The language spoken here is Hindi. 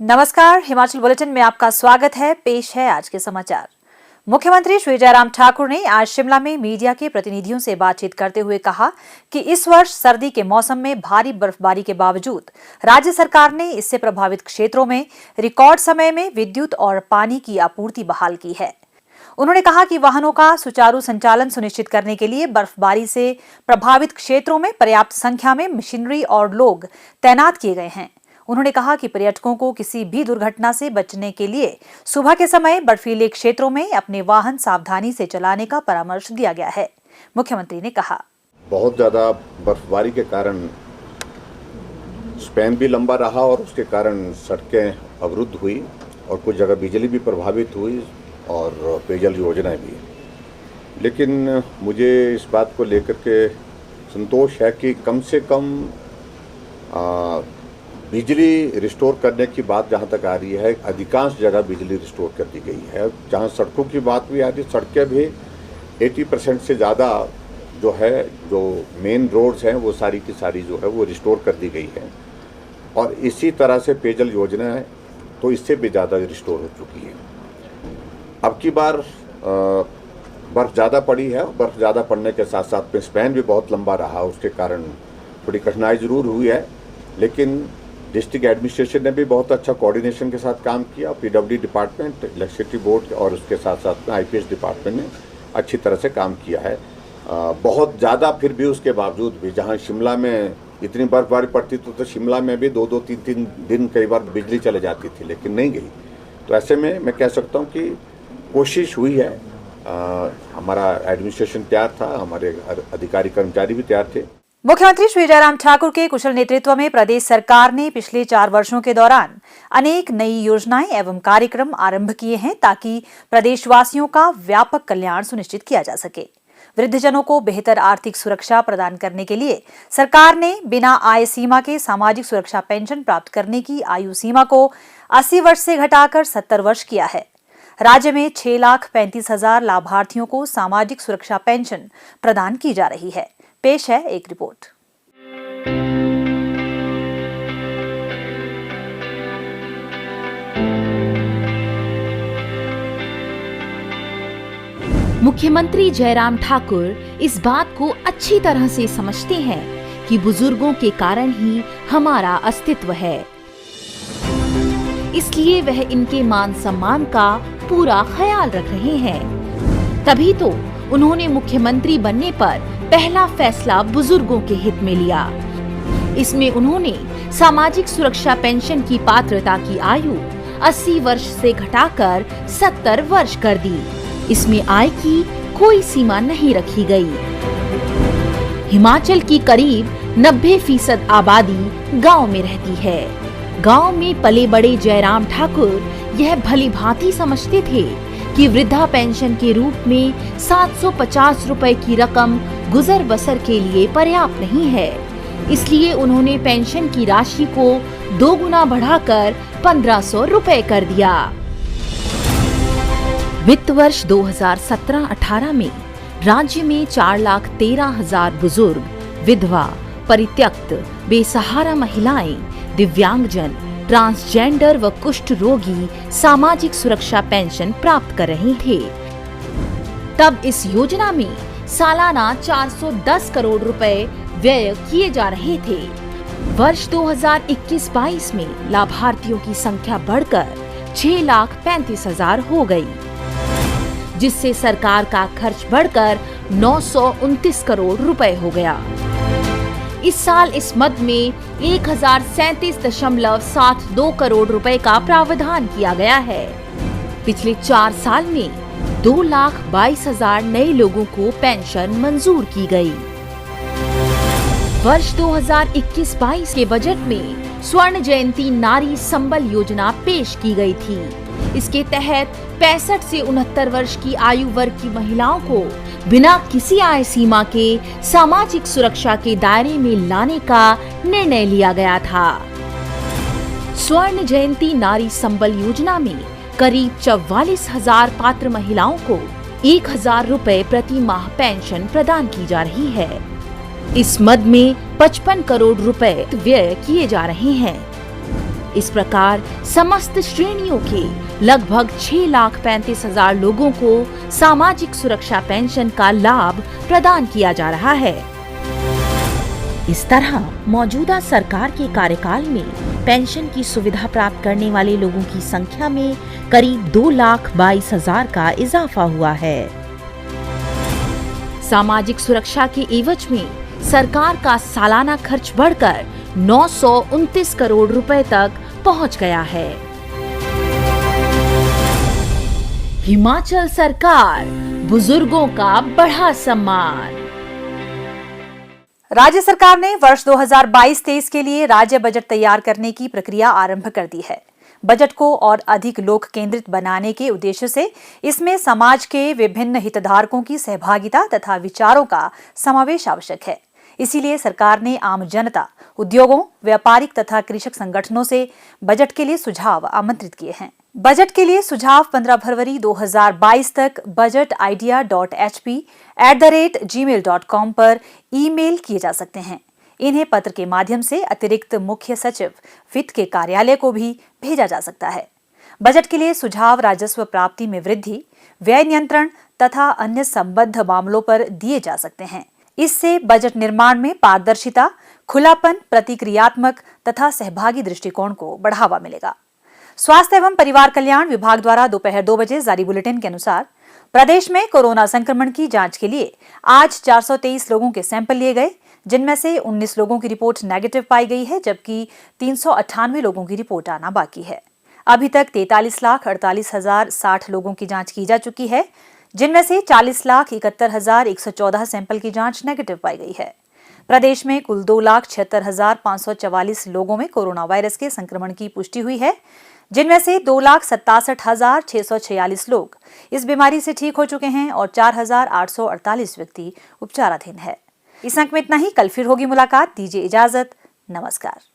नमस्कार, हिमाचल बुलेटिन में आपका स्वागत है। पेश है आज के समाचार। मुख्यमंत्री श्री जयराम ठाकुर ने आज शिमला में मीडिया के प्रतिनिधियों से बातचीत करते हुए कहा कि इस वर्ष सर्दी के मौसम में भारी बर्फबारी के बावजूद राज्य सरकार ने इससे प्रभावित क्षेत्रों में रिकॉर्ड समय में विद्युत और पानी की आपूर्ति बहाल की है। उन्होंने कहा कि वाहनों का सुचारू संचालन सुनिश्चित करने के लिए बर्फबारी से प्रभावित क्षेत्रों में पर्याप्त संख्या में मशीनरी और लोग तैनात किए गए हैं। उन्होंने कहा कि पर्यटकों को किसी भी दुर्घटना से बचने के लिए सुबह के समय बर्फीले क्षेत्रों में अपने वाहन सावधानी से चलाने का परामर्श दिया गया है। मुख्यमंत्री ने कहा, बहुत ज़्यादा बर्फबारी के कारण स्पैन भी लंबा रहा और उसके कारण सड़कें अवरुद्ध हुई और कुछ जगह बिजली भी प्रभावित हुई और पेयजल योजनाएं भी। लेकिन मुझे इस बात को लेकर के संतोष है कि कम से कम बिजली रिस्टोर करने की बात जहाँ तक आ रही है, अधिकांश जगह बिजली रिस्टोर कर दी गई है। जहाँ सड़कों की बात भी आ रही है, सड़कें भी 80% से ज़्यादा जो मेन रोड्स हैं वो सारी की सारी जो है वो रिस्टोर कर दी गई है। और इसी तरह से पेयजल योजना है तो इससे भी ज़्यादा रिस्टोर हो चुकी है। अब की बार बर्फ़ ज़्यादा पड़ी है। बर्फ़ ज़्यादा पड़ने के साथ साथ में स्पैन भी बहुत लंबा रहा, उसके कारण थोड़ी कठिनाई ज़रूर हुई है। लेकिन डिस्ट्रिक्ट एडमिनिस्ट्रेशन ने भी बहुत अच्छा कोऑर्डिनेशन के साथ काम किया। पीडब्ल्यूडी डिपार्टमेंट, इलेक्ट्रिसिटी बोर्ड और उसके साथ साथ में आईपीएस डिपार्टमेंट ने अच्छी तरह से काम किया है। बहुत ज़्यादा फिर भी उसके बावजूद भी जहां शिमला में इतनी बर्फबारी पड़ती तो शिमला में भी 2-2, 3-3 दिन कई बार बिजली चले जाती थी, लेकिन नहीं गई। तो ऐसे में मैं कह सकता हूँ कि कोशिश हुई है। हमारा एडमिनिस्ट्रेशन तैयार था, हमारे अधिकारी कर्मचारी भी तैयार थे। मुख्यमंत्री श्री जयराम ठाकुर के कुशल नेतृत्व में प्रदेश सरकार ने पिछले 4 वर्षों के दौरान अनेक नई योजनाएं एवं कार्यक्रम आरंभ किए हैं ताकि प्रदेशवासियों का व्यापक कल्याण सुनिश्चित किया जा सके। वृद्धजनों को बेहतर आर्थिक सुरक्षा प्रदान करने के लिए सरकार ने बिना आय सीमा के सामाजिक सुरक्षा पेंशन प्राप्त करने की आयु सीमा को 80 वर्ष से घटाकर 70 वर्ष किया है। राज्य में 6,35,000 लाभार्थियों को सामाजिक सुरक्षा पेंशन प्रदान की जा रही है। पेश है एक रिपोर्ट। मुख्यमंत्री जयराम ठाकुर इस बात को अच्छी तरह से समझते हैं कि बुजुर्गों के कारण ही हमारा अस्तित्व है, इसलिए वह इनके मान सम्मान का पूरा ख्याल रख रहे हैं। तभी तो उन्होंने मुख्यमंत्री बनने पर पहला फैसला बुजुर्गों के हित में लिया। इसमें उन्होंने सामाजिक सुरक्षा पेंशन की पात्रता की आयु 80 वर्ष से घटाकर 70 वर्ष कर दी। इसमें आय की कोई सीमा नहीं रखी गई। हिमाचल की करीब 90% आबादी गांव में रहती है। गांव में पले बड़े जयराम ठाकुर यह भली भांति समझते थे कि वृद्धा पेंशन के रूप में 750 रुपए की रकम गुजर बसर के लिए पर्याप्त नहीं है। इसलिए उन्होंने पेंशन की राशि को 2 गुना बढ़ाकर 1500 रुपए कर दिया। वित्त वर्ष 2017-18 में राज्य में 4,13,000 बुजुर्ग, विधवा, परित्यक्त, बेसहारा महिलाएं, दिव्यांगजन, ट्रांसजेंडर व कुष्ठ रोगी सामाजिक सुरक्षा पेंशन प्राप्त कर रहे थे। तब इस योजना में सालाना 410 करोड़ रुपए व्यय किए जा रहे थे। वर्ष 2021-22 में लाभार्थियों की संख्या बढ़कर 6,35,000 हो गई, जिससे सरकार का खर्च बढ़कर 929 करोड़ रुपए हो गया। इस साल इस मद में 1,037.72 करोड़ रुपए का प्रावधान किया गया है। पिछले 4 साल में 2,22,000 नए लोगों को पेंशन मंजूर की गई। वर्ष 2021-22 के बजट में स्वर्ण जयंती नारी संबल योजना पेश की गई थी। इसके तहत 65 से 69 वर्ष की आयु वर्ग की महिलाओं को बिना किसी आय सीमा के सामाजिक सुरक्षा के दायरे में लाने का निर्णय लिया गया था। स्वर्ण जयंती नारी संबल योजना में करीब 44,000 पात्र महिलाओं को 1,000 रुपए प्रति माह पेंशन प्रदान की जा रही है। इस मद में 55 करोड़ रुपए व्यय किए जा रहे हैं। इस प्रकार समस्त श्रेणियों के लगभग 6,35,000 लोगों को सामाजिक सुरक्षा पेंशन का लाभ प्रदान किया जा रहा है। इस तरह मौजूदा सरकार के कार्यकाल में पेंशन की सुविधा प्राप्त करने वाले लोगों की संख्या में करीब 2,22,000 का इजाफा हुआ है। सामाजिक सुरक्षा के एवज में सरकार का सालाना खर्च बढ़कर 929 करोड़ रुपए तक पहुंच गया है। हिमाचल सरकार, बुजुर्गों का बढ़ा सम्मान। राज्य सरकार ने वर्ष 2022-23 के लिए राज्य बजट तैयार करने की प्रक्रिया आरंभ कर दी है। बजट को और अधिक लोक केंद्रित बनाने के उद्देश्य से इसमें समाज के विभिन्न हितधारकों की सहभागिता तथा विचारों का समावेश आवश्यक है। इसीलिए सरकार ने आम जनता, उद्योगों, व्यापारिक तथा कृषक संगठनों से बजट के लिए सुझाव आमंत्रित किए हैं। बजट के लिए सुझाव 15 फरवरी 2022 तक budgetidea.hp@gmail.com पर ईमेल किए जा सकते हैं। इन्हें पत्र के माध्यम से अतिरिक्त मुख्य सचिव वित्त के कार्यालय को भी भेजा जा सकता है। बजट के लिए सुझाव राजस्व प्राप्ति में वृद्धि, व्यय नियंत्रण तथा अन्य संबद्ध मामलों पर दिए जा सकते हैं। इससे बजट निर्माण में पारदर्शिता, खुलापन, प्रतिक्रियात्मक तथा सहभागी दृष्टिकोण को बढ़ावा मिलेगा। स्वास्थ्य एवं परिवार कल्याण विभाग द्वारा दोपहर 2 बजे जारी बुलेटिन के अनुसार प्रदेश में कोरोना संक्रमण की जांच के लिए आज 423 लोगों के सैंपल लिए गए, जिनमें से 19 लोगों की रिपोर्ट नेगेटिव पाई गई है, जबकि 398 लोगों की रिपोर्ट आना बाकी है। अभी तक 43,48,060 लोगों की जांच की जा चुकी है, जिनमें से 40,71,114 सैंपल की जांच नेगेटिव पाई गई है। प्रदेश में कुल 2,76,544 लोगों में कोरोना वायरस के संक्रमण की पुष्टि हुई है, जिनमें से 2,67,646 लोग इस बीमारी से ठीक हो चुके हैं और 4,848 व्यक्ति उपचाराधीन है। इस अंक में इतना ही। कल फिर होगी मुलाकात। दीजिए इजाजत। नमस्कार।